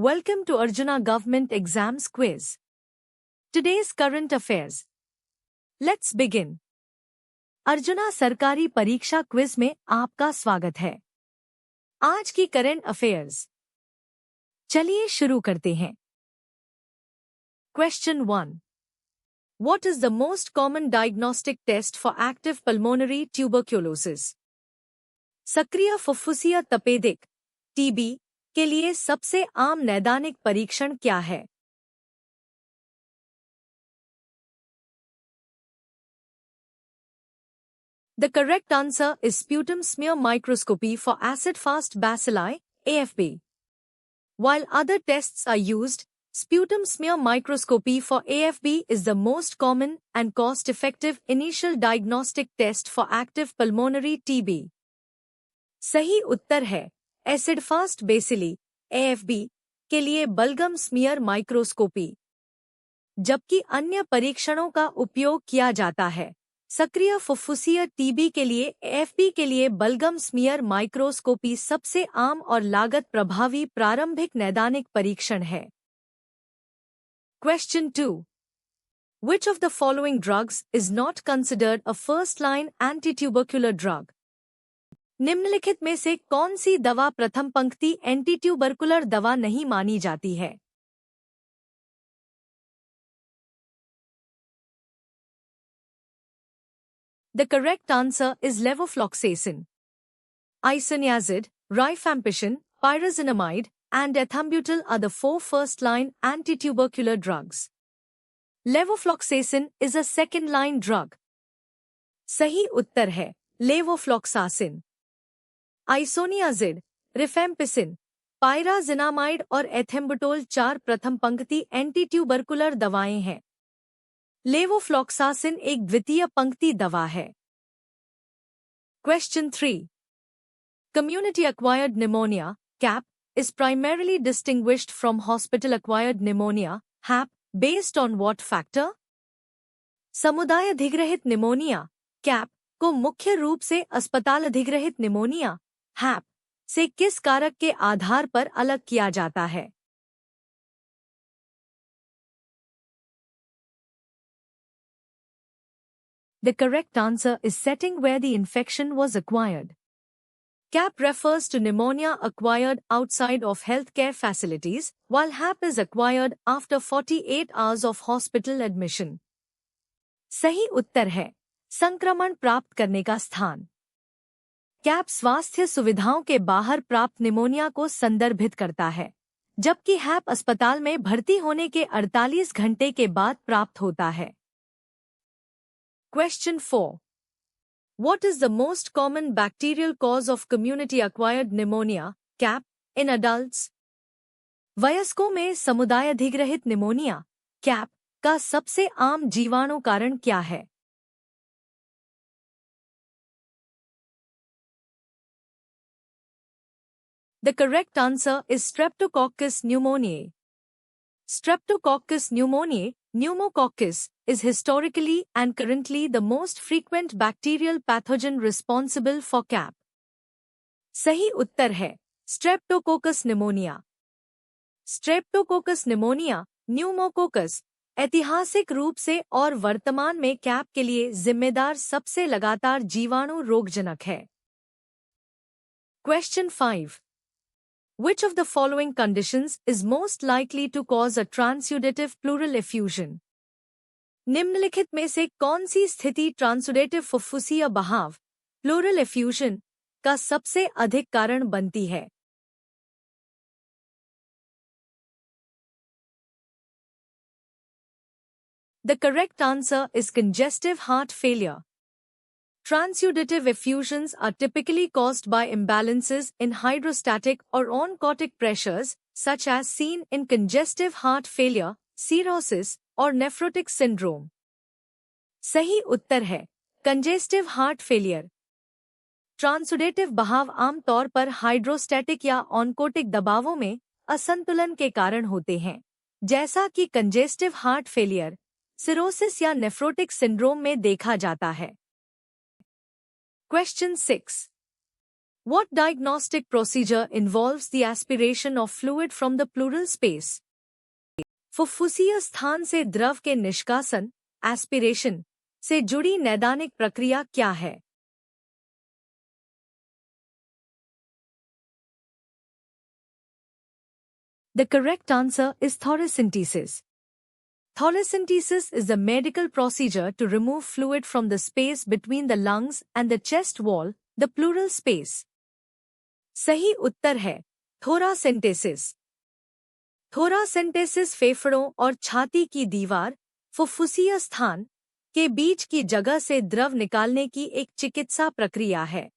Welcome to Arjuna Government Exams Quiz. Today's current affairs. Let's begin. Arjuna सरकारी परीक्षा quiz में आपका स्वागत है। आज की करंट अफेयर्स। चलिए शुरू करते हैं। Question 1. What is the most common diagnostic test for active pulmonary tuberculosis? सक्रिय फुफ्फुसीय तपेदिक (TB) के लिए सबसे आम नैदानिक परीक्षण क्या है? The correct answer is sputum smear microscopy for acid-fast bacilli, AFB. While other tests are used, sputum smear microscopy for AFB is the most common and cost-effective initial diagnostic test for active pulmonary TB. सही उत्तर है acid-fast bacilli, AFB, के लिए बलगम smear microscopy. जबकि अन्य परीक्षणों का उपयोग किया जाता है, सक्रिय फुफ्फुसीय टीबी के लिए AFB के लिए बलगम स्मीयर माइक्रोस्कोपी सबसे आम और लागत प्रभावी प्रारंभिक नैदानिक परीक्षण है। Question 2. Which of the following drugs is not considered a first-line anti-tubercular drug? निम्नलिखित में से कौन सी दवा प्रथम पंक्ति एंटीट्यूबरकुलर दवा नहीं मानी जाती है? The correct answer is levofloxacin. Isoniazid, rifampicin, pyrazinamide, and ethambutol are the four first-line anti-tubercular drugs. Levofloxacin is a second-line drug. सही उत्तर है levofloxacin. आइसोनियाजिड, रिफेम्पिसिन, पायराजिनामाइड और एथेम्बुटोल चार प्रथम पंक्ति एंटीट्यूबरकुलर दवाएं हैं। लेवोफ्लॉक्सासिन एक द्वितीय पंक्ति दवा है। Question 3. Community acquired pneumonia, CAP, is primarily distinguished from hospital acquired pneumonia, HAP, based on what factor? समुदाय अधिग्रहित निमोनिया, CAP, को मुख्य रूप से अस्पताल अधिग्रहित निमोनिया, HAP, से किस कारक के आधार पर अलग किया जाता है? The correct answer is setting where the infection was acquired. CAP refers to pneumonia acquired outside of healthcare facilities, while HAP is acquired after 48 hours of hospital admission. सही उत्तर है संक्रमण प्राप्त करने का स्थान। कैप स्वास्थ्य सुविधाओं के बाहर प्राप्त निमोनिया को संदर्भित करता है, जबकि हैप अस्पताल में भर्ती होने के 48 घंटे के बाद प्राप्त होता है। Question 4. What is the most common bacterial cause of community acquired pneumonia, CAP, in adults? वयस्कों में समुदाय अधिग्रहित निमोनिया, CAP, का सबसे आम जीवाणु कारण क्या है? The correct answer is Streptococcus pneumoniae. Streptococcus pneumoniae, pneumococcus, is historically and currently the most frequent bacterial pathogen responsible for CAP. सही उत्तर है Streptococcus pneumonia. Streptococcus pneumonia, pneumococcus, ऐतिहासिक रूप से और वर्तमान में कैप के लिए जिम्मेदार सबसे लगातार जीवाणु रोगजनक है। Question 5. Which of the following conditions is most likely to cause a transudative pleural effusion? निम्नलिखित में से कौन सी स्थिति ट्रांसुडेटिव फुफ्फुसीय बहाव, प्लूरल एफ्यूजन, का सबसे अधिक कारण बनती है? The correct answer is congestive heart failure. Transudative effusions are typically caused by imbalances in hydrostatic or oncotic pressures, such as seen in congestive heart failure, cirrhosis, or nephrotic syndrome. सही उत्तर है congestive heart failure. ट्रांसुडेटिव बहाव आमतौर पर hydrostatic या oncotic दबावों में असंतुलन के कारण होते हैं, जैसा कि कंजेस्टिव हार्ट फेलियर, सिरोसिस या नेफ्रोटिक सिंड्रोम में देखा जाता है। Question 6. What diagnostic procedure involves the aspiration of fluid from the pleural space? फुफ्फुसीय स्थान से द्रव के निष्कासन, एस्पिरेशन, से जुड़ी नैदानिक प्रक्रिया क्या है? The correct answer is thoracentesis. Thoracentesis is the medical procedure to remove fluid from the space between the lungs and the chest wall, the pleural space. सही उत्तर है थोरासेंटेसिस. थोरासेंटेसिस फेफड़ों और छाती की दीवार, फुफ्फुसीय स्थान, के बीच की जगह से द्रव निकालने की एक चिकित्सा प्रक्रिया है.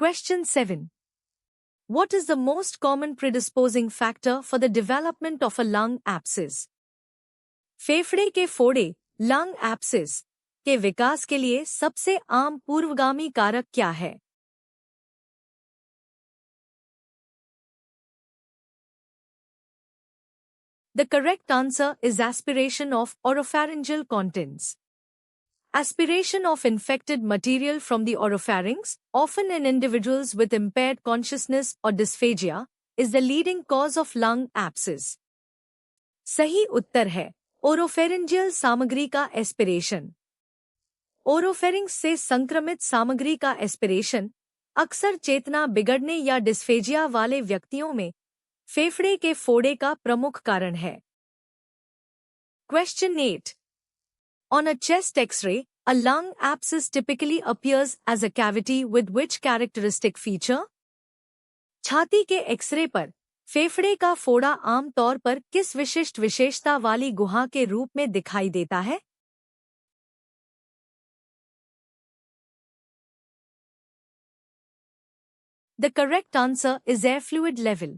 Question 7. What is the most common predisposing factor for the development of a lung abscess? फेफड़े के फोड़े, लंग एब्सिस, के विकास के लिए सबसे आम पूर्वगामी कारक क्या है? The correct answer is aspiration of oropharyngeal contents. Aspiration of infected material from the oropharynx, often in individuals with impaired consciousness or dysphagia, is the leading cause of lung abscess. सही उत्तर है ओरोफेरिंजियल सामग्री का एस्पिरेशन. ओरोफेरिंक्स से संक्रमित सामग्री का aspiration अक्सर चेतना बिगड़ने या डिस्फेजिया वाले व्यक्तियों में फेफड़े के फोड़े का प्रमुख कारण है. Question 8. On a chest X-ray, a lung abscess typically appears as a cavity with which characteristic feature? छाती के एक्सरे पर फेफड़े का फोड़ा आम तौर पर किस विशिष्ट विशेषता वाली गुहा के रूप में दिखाई देता है? The correct answer is air fluid level.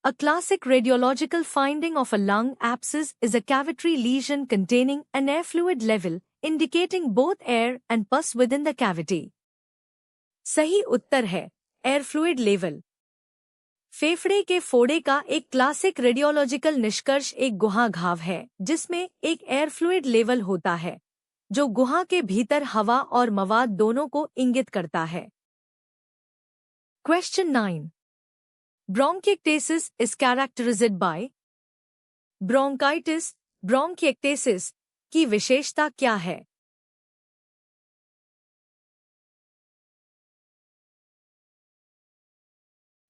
A classic radiological finding of a lung abscess is a cavitary lesion containing an air fluid level, indicating both air and pus within the cavity. सही उत्तर है air fluid level. फेफड़े के फोड़े का एक classic radiological निष्कर्ष एक गुहा घाव है जिसमें एक एयर फ्लूइड लेवल होता है जो गुहा के भीतर हवा और मवाद दोनों को इंगित करता है. Question 9. Bronchiectasis is characterized by bronchitis, bronchiectasis की विशेषता क्या है?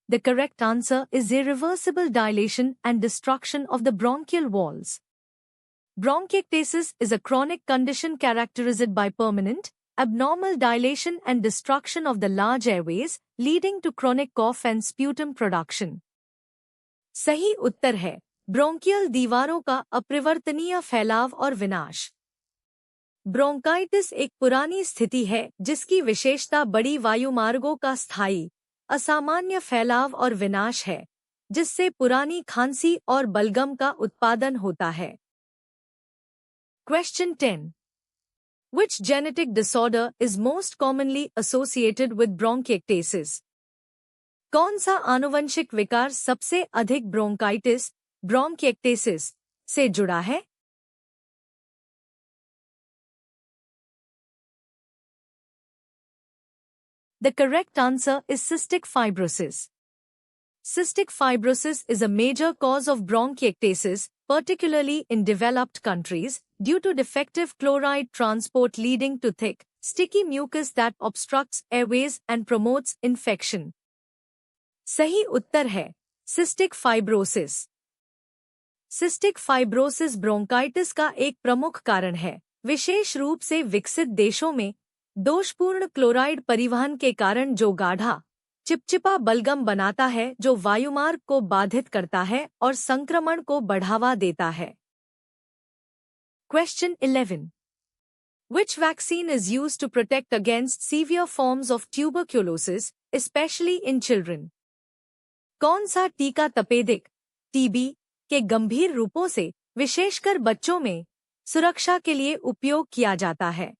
The correct answer is irreversible dilation and destruction of the bronchial walls. Bronchiectasis is a chronic condition characterized by permanent, abnormal dilation and destruction of the large airways, leading to chronic cough and sputum production. सही उत्तर है bronchial दीवारों का अप्रिवर्तनीय फैलाव और विनाश. Bronchitis एक पुरानी स्थिति है जिसकी विशेषता बड़ी वायुमार्गों का स्थायी, असामान्य फैलाव और विनाश है, जिससे पुरानी खांसी और बलगम का उत्पादन होता है. Question 10. Which genetic disorder is most commonly associated with bronchiectasis? कौन सा आनुवंशिक विकार सबसे अधिक ब्रोंकाइटिस, ब्रोंकिएक्टेसिस से जुड़ा है? The correct answer is cystic fibrosis. Cystic fibrosis is a major cause of bronchiectasis, particularly in developed countries, due to defective chloride transport leading to thick, sticky mucus that obstructs airways and promotes infection. सही उत्तर है cystic fibrosis. Cystic fibrosis bronchitis का एक प्रमुख कारण है, विशेष रूप से विकसित देशों में दोषपूर्ण क्लोराइड परिवहन के कारण जो गाढ़ा, चिपचिपा बलगम बनाता है जो वायुमार्ग को बाधित करता है और संक्रमण को बढ़ावा देता है. Question 11. Which vaccine is used to protect against severe forms of tuberculosis, especially in children? कौन सा टीका तपेदिक, टीबी, के गंभीर रूपों से, विशेषकर बच्चों में, सुरक्षा के लिए उपयोग किया जाता है?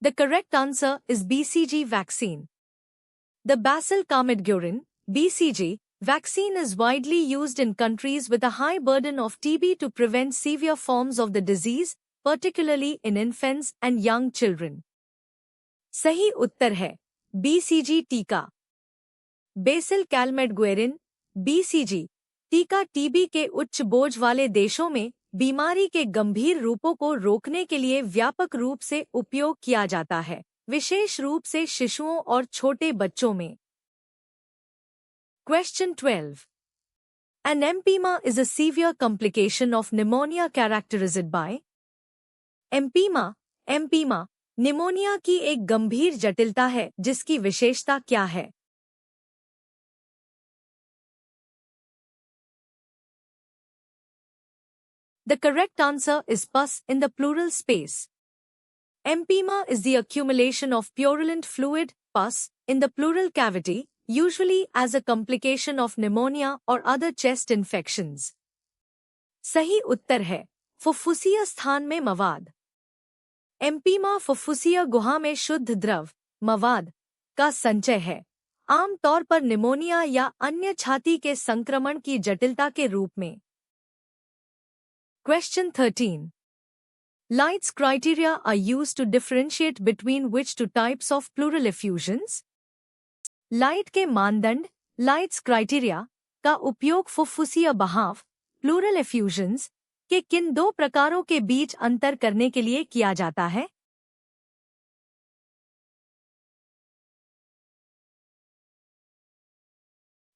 The correct answer is BCG vaccine. The Bacillus calmette-guerin, BCG, Vaccine is widely used in countries with a high burden of TB to prevent severe forms of the disease, particularly in infants and young children. सही उत्तर है BCG टीका। BECIL कैलमेट-ग्वेरिन BCG टीका TB के उच्च बोझ वाले देशों में बीमारी के गंभीर रूपों को रोकने के लिए व्यापक रूप से उपयोग किया जाता है, विशेष रूप से शिशुओं और छोटे बच्चों में। Question 12. An empyema is a severe complication of pneumonia characterized by empyema pneumonia की एक गंभीर जटिलता है जिसकी विशेषता क्या है? The correct answer is pus in the pleural space. Empyema is the accumulation of purulent fluid, pus, in the pleural cavity, usually as a complication of pneumonia or other chest infections. सही उत्तर है फुफ्फुसीय स्थान में मवाद। एम्पीमा फुफ्फुसीय गुहा में शुद्ध द्रव, मवाद, का संचय है, आमतौर पर निमोनिया या अन्य छाती के संक्रमण की जटिलता के रूप में। Question 13. Light's criteria are used to differentiate between which two types of pleural effusions? Light के मानदंड, लाइट्स क्राइटेरिया, का उपयोग फुफ्फुसीय बहाव, प्लूरल एफ्यूजन्स, के किन दो प्रकारों के बीच अंतर करने के लिए किया जाता है?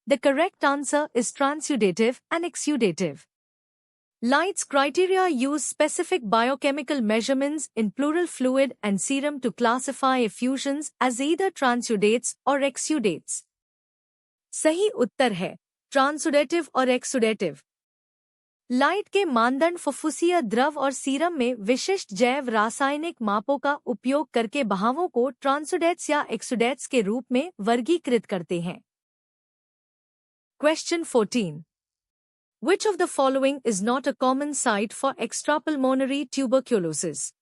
The correct answer is transudative and exudative. Light's criteria use specific biochemical measurements in pleural fluid and serum to classify effusions as either transudates or exudates. सही उत्तर है transudative और exudative. लाइट के मानदंड फुफ्फुसीय द्रव और सीरम में विशिष्ट जैव रासायनिक मापों का उपयोग करके बहावों को ट्रांसुडेट्स या एक्सुडेट्स के रूप में वर्गीकृत करते हैं। Question 14. Which of the following is not a common site for extrapulmonary tuberculosis?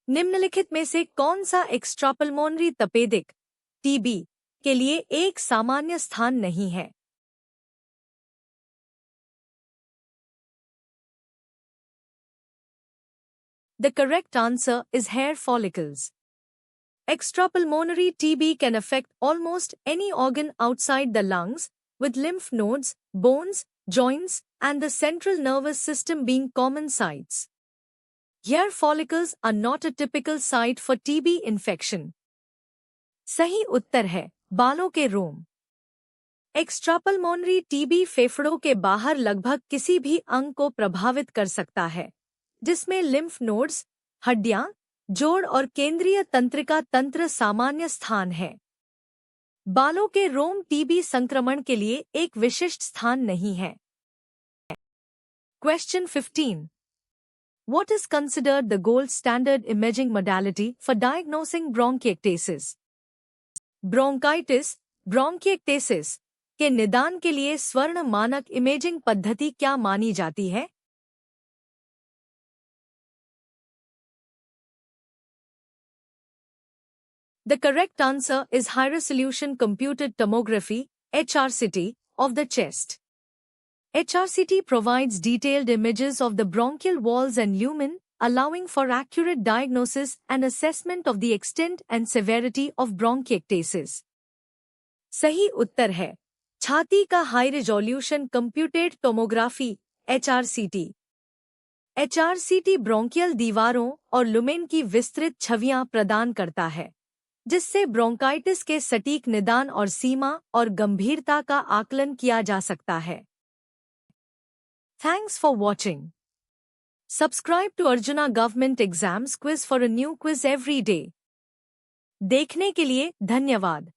निम्नलिखित में से कौन सा एक्स्ट्रापल्मोनरी तपेदिक टीबी के लिए एक सामान्य स्थान नहीं है? The correct answer is hair follicles. Extrapulmonary TB can affect almost any organ outside the lungs, with lymph nodes, bones, joints, and the central nervous system being common sites. Hair follicles are not a typical site for TB infection. सही उत्तर है बालों के रोम। Extrapulmonary TB फेफड़ों के बाहर लगभग किसी भी अंग को प्रभावित कर सकता है, जिसमें लिम्फ नोड्स, हड्डियां, जोड़ और केंद्रीय तंत्रिका तंत्र सामान्य स्थान है। बालों के रोम टीबी संक्रमण के लिए एक विशिष्ट स्थान नहीं है। Question 15. What is considered the gold standard imaging modality for diagnosing bronchiectasis? Bronchitis, bronchiectasis के निदान के लिए स्वर्ण मानक इमेजिंग पद्धति क्या मानी जाती है? The correct answer is high-resolution computed tomography, HRCT, of the chest. HRCT provides detailed images of the bronchial walls and lumen, allowing for accurate diagnosis and assessment of the extent and severity of bronchiectasis. सही उत्तर है छाती का high resolution computed tomography HRCT. HRCT bronchial दीवारों और lumen की विस्तृत छवियां प्रदान करता है, जिससे ब्रोंकाइटिस के सटीक निदान और सीमा और गंभीरता का आकलन किया जा सकता है। Thanks for watching. Subscribe to Arjuna Government Exams Quiz for a new quiz every day. देखने के लिए धन्यवाद।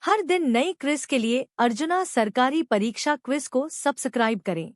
हर दिन नई क्विज के लिए अर्जुना सरकारी परीक्षा क्विज को सब्सक्राइब करें।